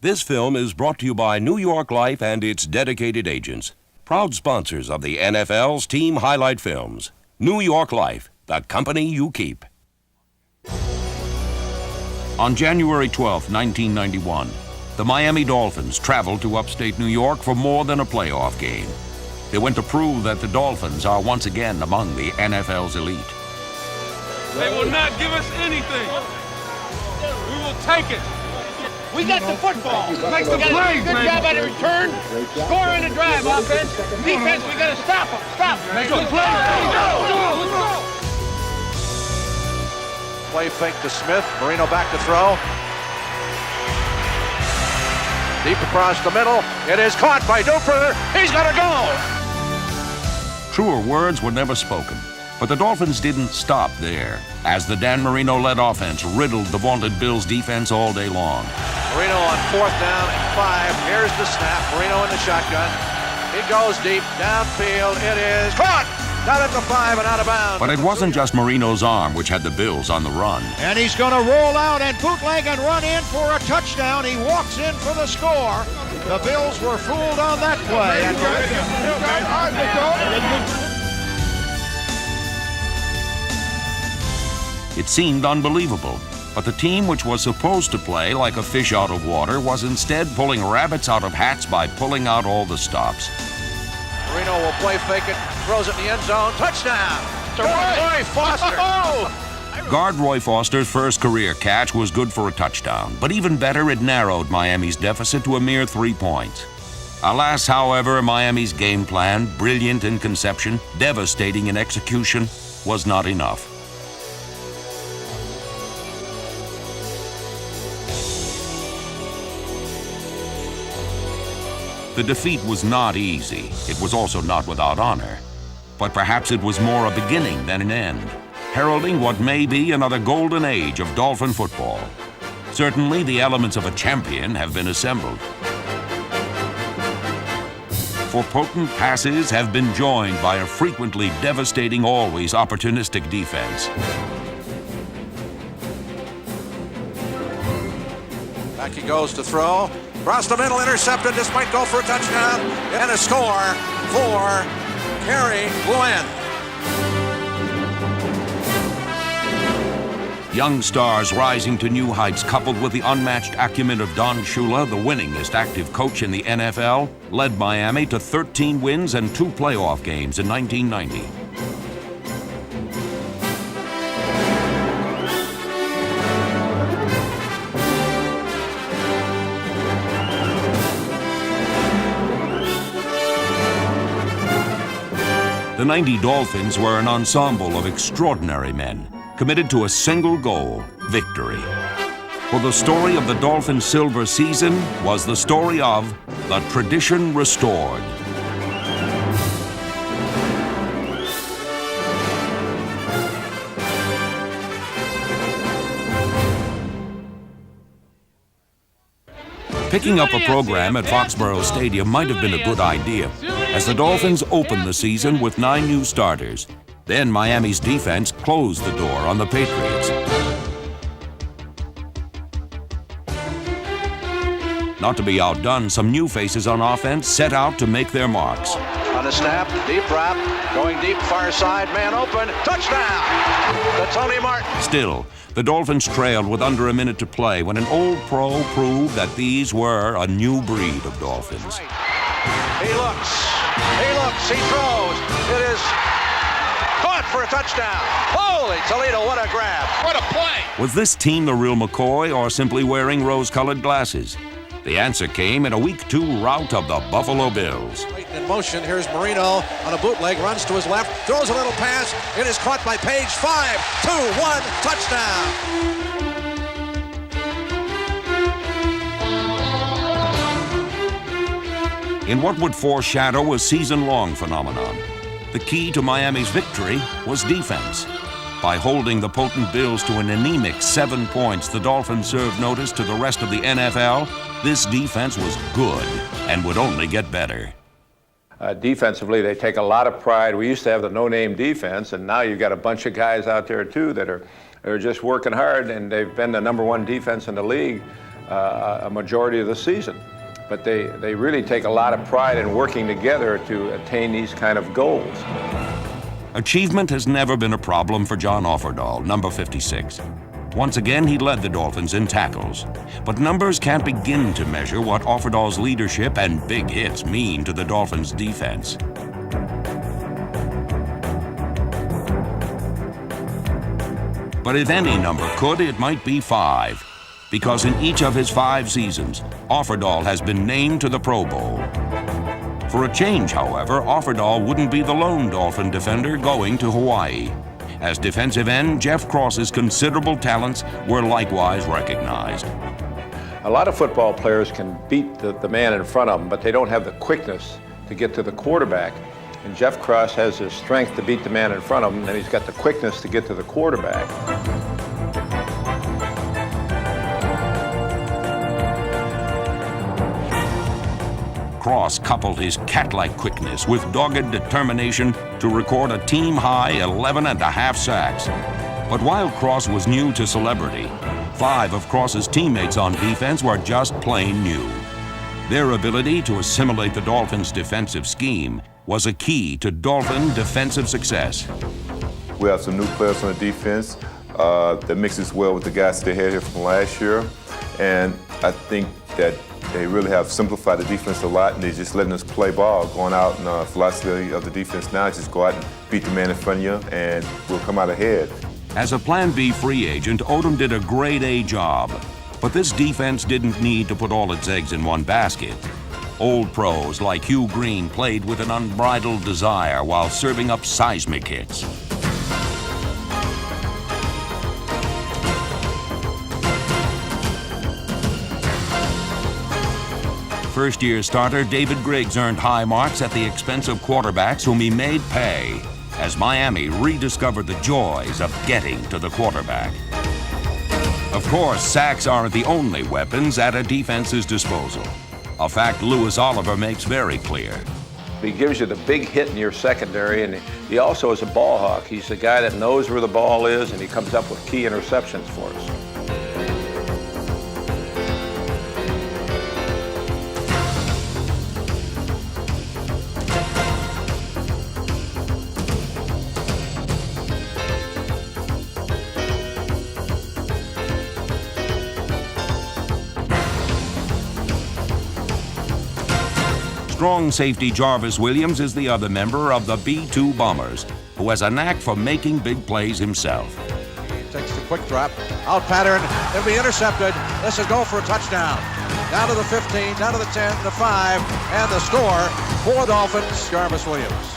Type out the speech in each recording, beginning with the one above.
This film is brought to you by New York Life and its dedicated agents, proud sponsors of the NFL's team highlight films. New York Life, the company you keep. On January 12, 1991, the Miami Dolphins traveled to upstate New York for more than a playoff game. They went to prove that the Dolphins are once again among the NFL's elite. They will not give us anything. We will take it. We got the football. Make the plays, good man. job at a return. Score in the drive, offense. Defense, we got to stop them. Stop them. Make the plays. Let's go. Play fake to Smith. Marino back to throw. Deep across the middle. It is caught by Duper. He's got to go. Truer words were never spoken, but the Dolphins didn't stop there, as the Dan Marino-led offense riddled the vaunted Bills defense all day long. Marino on 4th down and 5. Here's the snap. Marino in the shotgun. He goes deep downfield. It is caught. Down at the 5 and out of bounds. But it wasn't just Marino's arm which had the Bills on the run. And he's going to roll out and bootleg and run in for a touchdown. He walks in for the score. The Bills were fooled on that play. It seemed unbelievable, but the team which was supposed to play like a fish out of water was instead pulling rabbits out of hats by pulling out all the stops. Marino will play fake it, throws it in the end zone. Touchdown to Roy Foster. Guard Roy Foster's first career catch was good for a touchdown, but even better, it narrowed Miami's deficit to a mere 3 points. Alas, however, Miami's game plan, brilliant in conception, devastating in execution, was not enough. The defeat was not easy. It was also not without honor. But perhaps it was more a beginning than an end, heralding what may be another golden age of Dolphin football. Certainly, the elements of a champion have been assembled. For potent passes have been joined by a frequently devastating, always opportunistic defense. Back he goes to throw. Across the middle, intercepted. This might go for a touchdown. And a score for Kaye. Young stars rising to new heights, coupled with the unmatched acumen of Don Shula, the winningest active coach in the NFL, led Miami to 13 wins and 2 playoff games in 1990. The 90 Dolphins were an ensemble of extraordinary men, committed to a single goal, victory. For the story of the Dolphins' silver season was the story of the tradition restored. Picking up a program at Foxborough Stadium might have been a good idea, as the Dolphins opened the season with 9 new starters. Then Miami's defense closed the door on the Patriots. Not to be outdone, some new faces on offense set out to make their marks. On the snap, deep drop, going deep, far side, man open, touchdown to Tony Martin. Still, the Dolphins trailed with under a minute to play when an old pro proved that these were a new breed of Dolphins. He looks, he throws. It is caught for a touchdown. Holy Toledo, what a grab. What a play. Was this team the real McCoy or simply wearing rose-colored glasses? The answer came in a Week 2 rout of the Buffalo Bills. In motion, here's Marino on a bootleg, runs to his left, throws a little pass. It is caught by Page. 5-2-1, touchdown. In what would foreshadow a season-long phenomenon, the key to Miami's victory was defense. By holding the potent Bills to an anemic 7 points, the Dolphins served notice to the rest of the NFL. This defense was good and would only get better. Defensively, they take a lot of pride. We used to have the no-name defense, and now you've got a bunch of guys out there, too, that are just working hard, and they've been the #1 defense in the league a majority of the season. But they really take a lot of pride in working together to attain these kind of goals. Achievement has never been a problem for John Offerdahl, number 56. Once again, he led the Dolphins in tackles. But numbers can't begin to measure what Offerdahl's leadership and big hits mean to the Dolphins' defense. But if any number could, it might be 5. Because in each of his 5 seasons, Offerdahl has been named to the Pro Bowl. For a change, however, Offerdahl wouldn't be the lone Dolphin defender going to Hawaii. As defensive end, Jeff Cross's considerable talents were likewise recognized. A lot of football players can beat the man in front of them, but they don't have the quickness to get to the quarterback. And Jeff Cross has his strength to beat the man in front of him, and he's got the quickness to get to the quarterback. Cross coupled his cat-like quickness with dogged determination to record a team-high 11.5 sacks. But while Cross was new to celebrity, 5 of Cross's teammates on defense were just plain new. Their ability to assimilate the Dolphins' defensive scheme was a key to Dolphin defensive success. We have some new players on the defense that mixes well with the guys they had here from last year. And I think that they really have simplified the defense a lot, and they're just letting us play ball, going out, and the philosophy of the defense now is just go out and beat the man in front of you, and we'll come out ahead. As a Plan B free agent, Odom did a grade A job. But this defense didn't need to put all its eggs in one basket. Old pros like Hugh Green played with an unbridled desire while serving up seismic hits. First-year starter David Griggs earned high marks at the expense of quarterbacks whom he made pay, as Miami rediscovered the joys of getting to the quarterback. Of course, sacks aren't the only weapons at a defense's disposal, a fact Louis Oliver makes very clear. He gives you the big hit in your secondary, and he also is a ball hawk. He's the guy that knows where the ball is, and he comes up with key interceptions for us. Strong safety Jarvis Williams is the other member of the B-2 Bombers, who has a knack for making big plays himself. He takes the quick drop, out pattern, it'll be intercepted. This is go for a touchdown. Down to the 15, down to the 10, the 5, and the score for Dolphins, Jarvis Williams.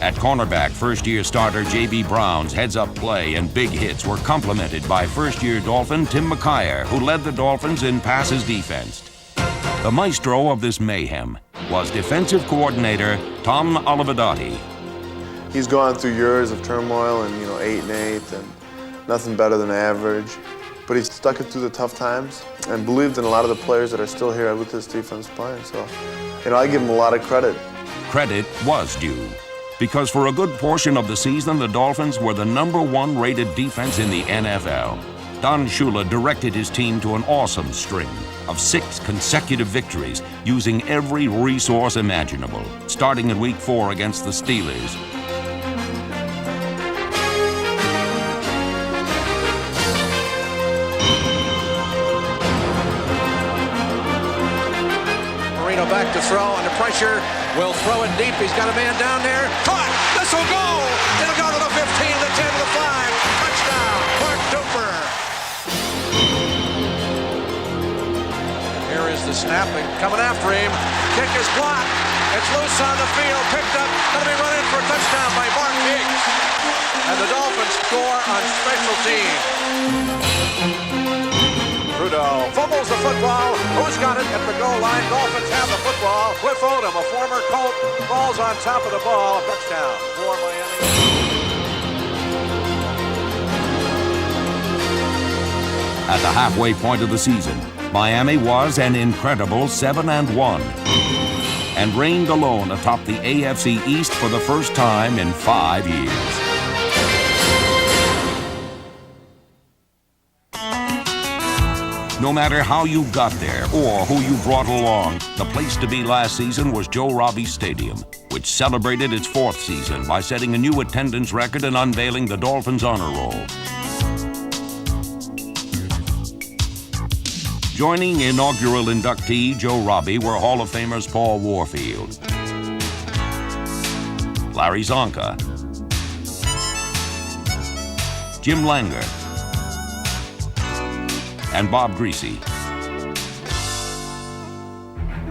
At cornerback, first-year starter J.B. Brown's heads-up play and big hits were complemented by first-year Dolphin Tim McKyer, who led the Dolphins in passes defense. The maestro of this mayhem was defensive coordinator Tom Olivadotti. He's gone through years of turmoil and 8 and 8 and nothing better than average. But he stuck it through the tough times and believed in a lot of the players that are still here with this defense playing. So, I give him a lot of credit. Credit was due, because for a good portion of the season, the Dolphins were the #1 rated defense in the NFL. Don Shula directed his team to an awesome string of 6 consecutive victories using every resource imaginable, starting in Week 4 against the Steelers. Marino back to throw under pressure. Will throw it deep. He's got a man down there. Caught. This will go. It'll go to the 15, the 10, the 5. Touchdown. Mark Duper. Here is the snap. Coming after him. Kick is blocked. It's loose on the field. Picked up. Going to be run in for a touchdown by Mark Higgs. And the Dolphins score on special teams. Trudeau fumbles the football. Who's got it at the goal line? Dolphins have the football. Cliff Odom, a former Colt, falls on top of the ball. Touchdown for Miami. At the halfway point of the season, Miami was an incredible 7-1 and reigned alone atop the AFC East for the first time in 5 years. No matter how you got there or who you brought along, the place to be last season was Joe Robbie Stadium, which celebrated its 4th season by setting a new attendance record and unveiling the Dolphins Honor Roll. Joining inaugural inductee Joe Robbie were Hall of Famers Paul Warfield, Larry Zonka, Jim Langer, and Bob Greasy.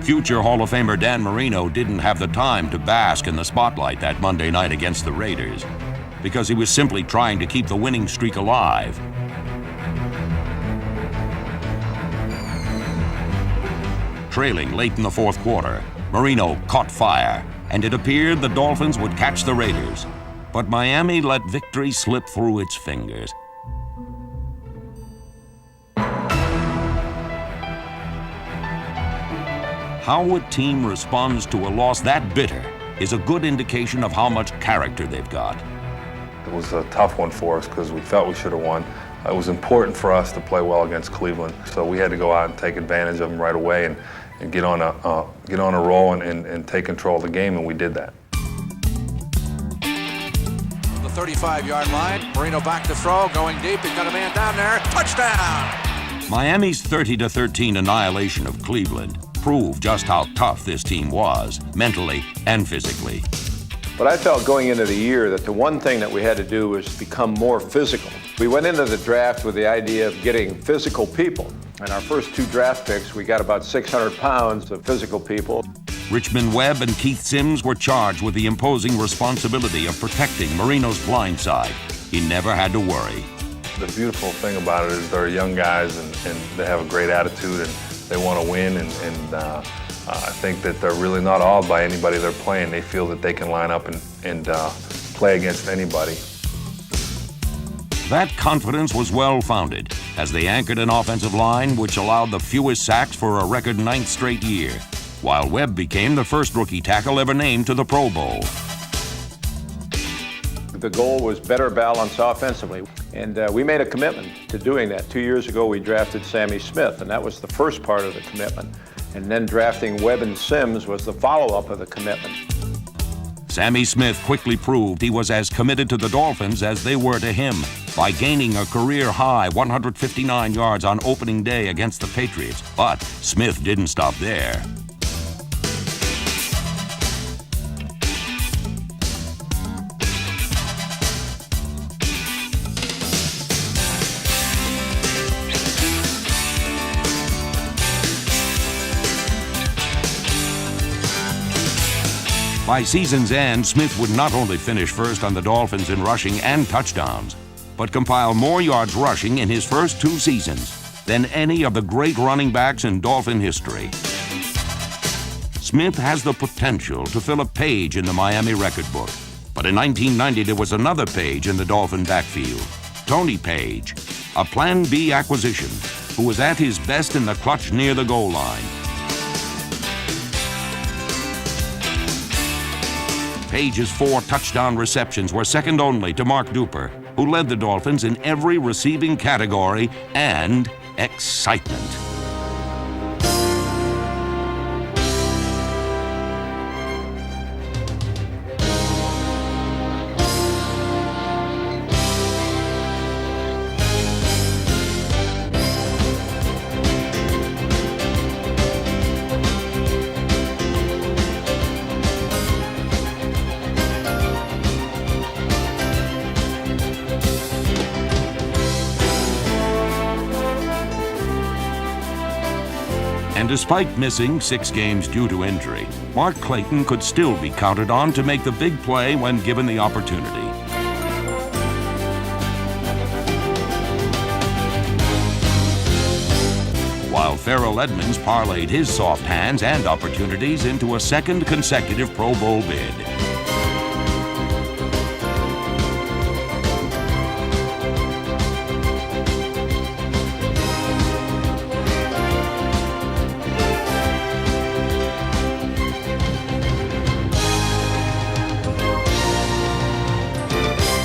Future Hall of Famer Dan Marino didn't have the time to bask in the spotlight that Monday night against the Raiders because he was simply trying to keep the winning streak alive. Trailing late in the 4th quarter, Marino caught fire, and it appeared the Dolphins would catch the Raiders. But Miami let victory slip through its fingers. How a team responds to a loss that bitter is a good indication of how much character they've got. It was a tough one for us because we felt we should have won. It was important for us to play well against Cleveland, so we had to go out and take advantage of them right away and get on a roll and take control of the game, and we did that. The 35-yard line, Marino back to throw, going deep. He's got a man down there. Touchdown! Miami's 30-13 annihilation of Cleveland proved just how tough this team was, mentally and physically. But I felt going into the year that the one thing that we had to do was become more physical. We went into the draft with the idea of getting physical people. In our first 2 draft picks, we got about 600 pounds of physical people. Richmond Webb and Keith Sims were charged with the imposing responsibility of protecting Marino's blind side. He never had to worry. The beautiful thing about it is they're young guys and they have a great attitude and they want to win, and I think that they're really not awed by anybody they're playing. They feel that they can line up and play against anybody. That confidence was well-founded as they anchored an offensive line which allowed the fewest sacks for a record 9th straight year, while Webb became the first rookie tackle ever named to the Pro Bowl. The goal was better balance offensively, and we made a commitment to doing that. 2 years ago, we drafted Sammy Smith, and that was the first part of the commitment. And then drafting Webb and Sims was the follow-up of the commitment. Sammy Smith quickly proved he was as committed to the Dolphins as they were to him by gaining a career-high 159 yards on opening day against the Patriots. But Smith didn't stop there. By season's end, Smith would not only finish first on the Dolphins in rushing and touchdowns, but compile more yards rushing in his first 2 seasons than any of the great running backs in Dolphin history. Smith has the potential to fill a page in the Miami record book. But in 1990, there was another page in the Dolphin backfield. Tony Page, a Plan B acquisition, who was at his best in the clutch near the goal line. Page's 4 touchdown receptions were second only to Mark Duper, who led the Dolphins in every receiving category and excitement. And despite missing 6 games due to injury, Mark Clayton could still be counted on to make the big play when given the opportunity. While Farrell Edmonds parlayed his soft hands and opportunities into a second consecutive Pro Bowl bid.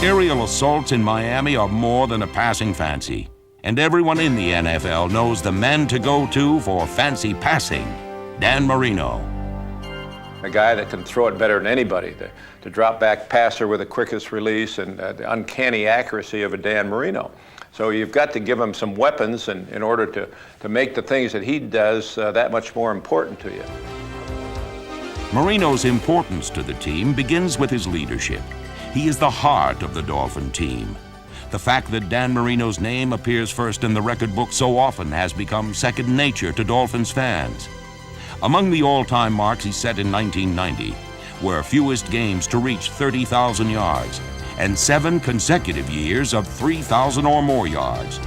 Aerial assaults in Miami are more than a passing fancy. And everyone in the NFL knows the man to go to for fancy passing, Dan Marino. A guy that can throw it better than anybody, the drop back passer with the quickest release and the uncanny accuracy of a Dan Marino. So you've got to give him some weapons in order to make the things that he does that much more important to you. Marino's importance to the team begins with his leadership. He is the heart of the Dolphin team. The fact that Dan Marino's name appears first in the record book so often has become second nature to Dolphins fans. Among the all-time marks he set in 1990 were fewest games to reach 30,000 yards and 7 consecutive years of 3,000 or more yards.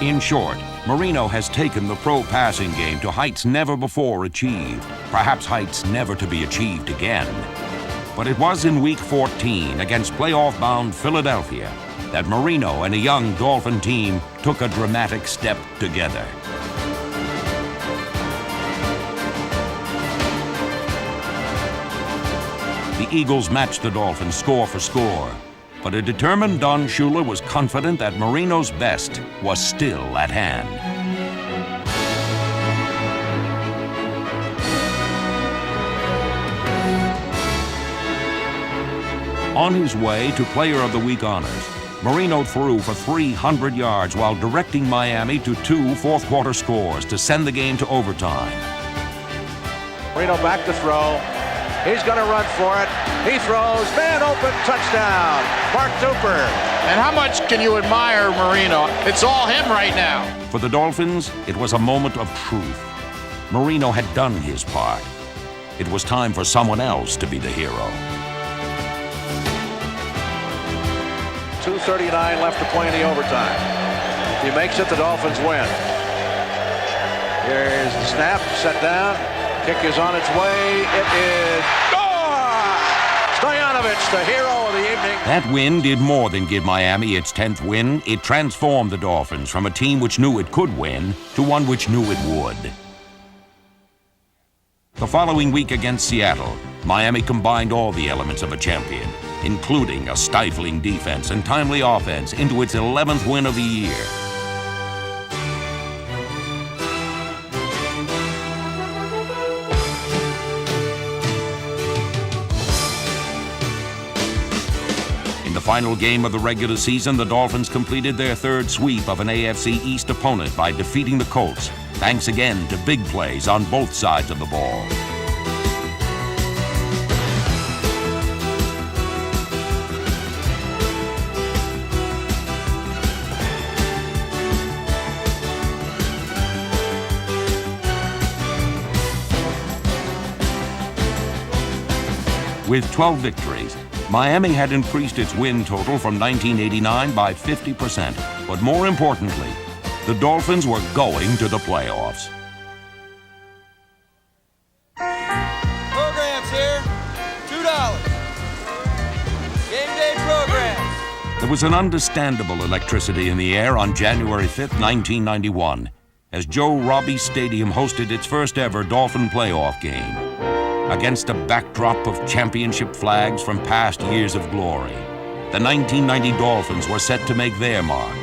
In short, Marino has taken the pro passing game to heights never before achieved, perhaps heights never to be achieved again. But it was in Week 14 against playoff-bound Philadelphia that Marino and a young Dolphin team took a dramatic step together. The Eagles matched the Dolphins score for score, but a determined Don Shula was confident that Marino's best was still at hand. On his way to Player of the Week honors, Marino threw for 300 yards while directing Miami to 2 fourth-quarter scores to send the game to overtime. Marino back to throw. He's going to run for it. He throws. Man open. Touchdown. Mark Duper. And how much can you admire Marino? It's all him right now. For the Dolphins, it was a moment of truth. Marino had done his part. It was time for someone else to be the hero. 2:39 left to play in the overtime. If he makes it, the Dolphins win. Here's the snap. Set down. Kick is on its way. It is gone! Stoyanovich, the hero of the evening. That win did more than give Miami its 10th win. It transformed the Dolphins from a team which knew it could win to one which knew it would. The following week against Seattle, Miami combined all the elements of a champion, including a stifling defense and timely offense, into its 11th win of the year. The final game of the regular season, the Dolphins completed their 3rd sweep of an AFC East opponent by defeating the Colts, thanks again to big plays on both sides of the ball. With 12 victories, Miami had increased its win total from 1989 by 50%. But more importantly, the Dolphins were going to the playoffs. Programs here, $2. Game day programs. There was an understandable electricity in the air on January 5th, 1991, as Joe Robbie Stadium hosted its first ever Dolphin playoff game. Against a backdrop of championship flags from past years of glory, the 1990 Dolphins were set to make their mark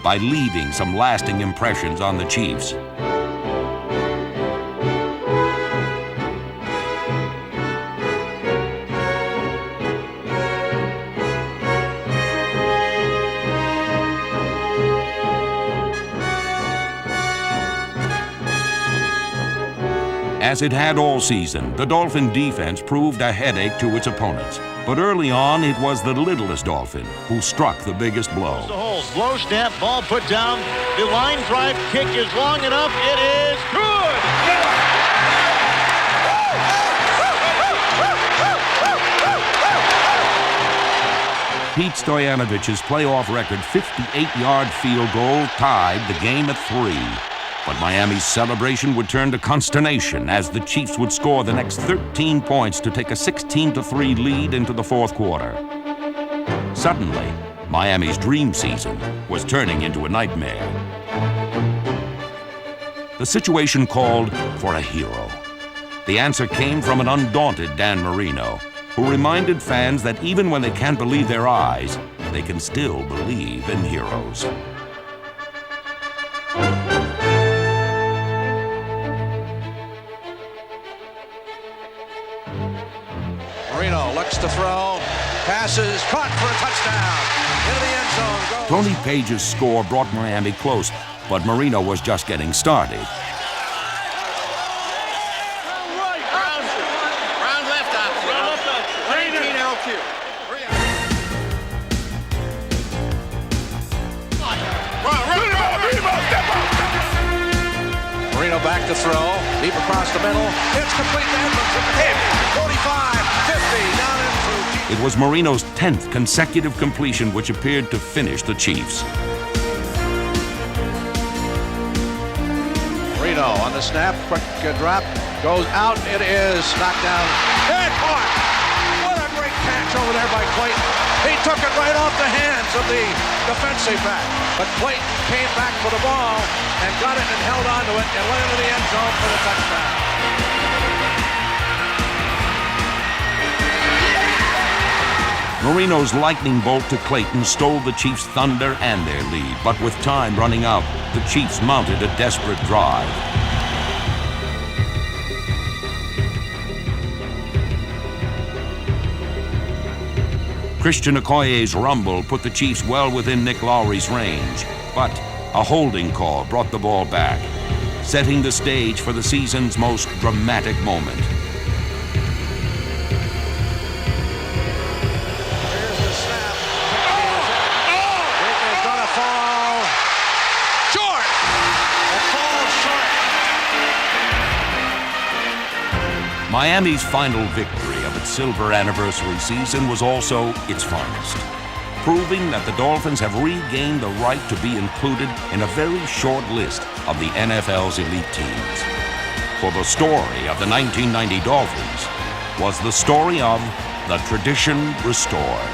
by leaving some lasting impressions on the Chiefs. As it had all season, the Dolphin defense proved a headache to its opponents. But early on, it was the littlest Dolphin who struck the biggest blow. The hole, low snap, ball put down. The line drive kick is long enough. It is good. Pete Stoyanovich's playoff record 58-yard field goal tied the game at 3. But Miami's celebration would turn to consternation as the Chiefs would score the next 13 points to take a 16-3 lead into the fourth quarter. Suddenly, Miami's dream season was turning into a nightmare. The situation called for a hero. The answer came from an undaunted Dan Marino, who reminded fans that even when they can't believe their eyes, they can still believe in heroes. Marino looks to throw, passes, caught for a touchdown. Into the end zone goes. Tony Page's score brought Miami close, but Marino was just getting started. Round left option. 19 LQ. Marino back to throw, deep across the middle. It's complete to Edmonds at the 45, 50, down in through. It was Marino's 10th consecutive completion which appeared to finish the Chiefs. Marino on the snap, quick drop, goes out. It is knocked down. And caught! What a great catch over there by Clayton. He took it right off the hands of the defensive back. But Clayton came back for the ball and got it and held on to it and went into the end zone for the touchdown. Marino's lightning bolt to Clayton stole the Chiefs' thunder and their lead, but with time running out, the Chiefs mounted a desperate drive. Christian Okoye's rumble put the Chiefs well within Nick Lowry's range, but a holding call brought the ball back, setting the stage for the season's most dramatic moment. Here's the snap. It is going to fall short. It falls short. Miami's final victory of its silver anniversary season was also its finest, proving that the Dolphins have regained the right to be included in a very short list of the NFL's elite teams. For the story of the 1990 Dolphins was the story of the tradition restored.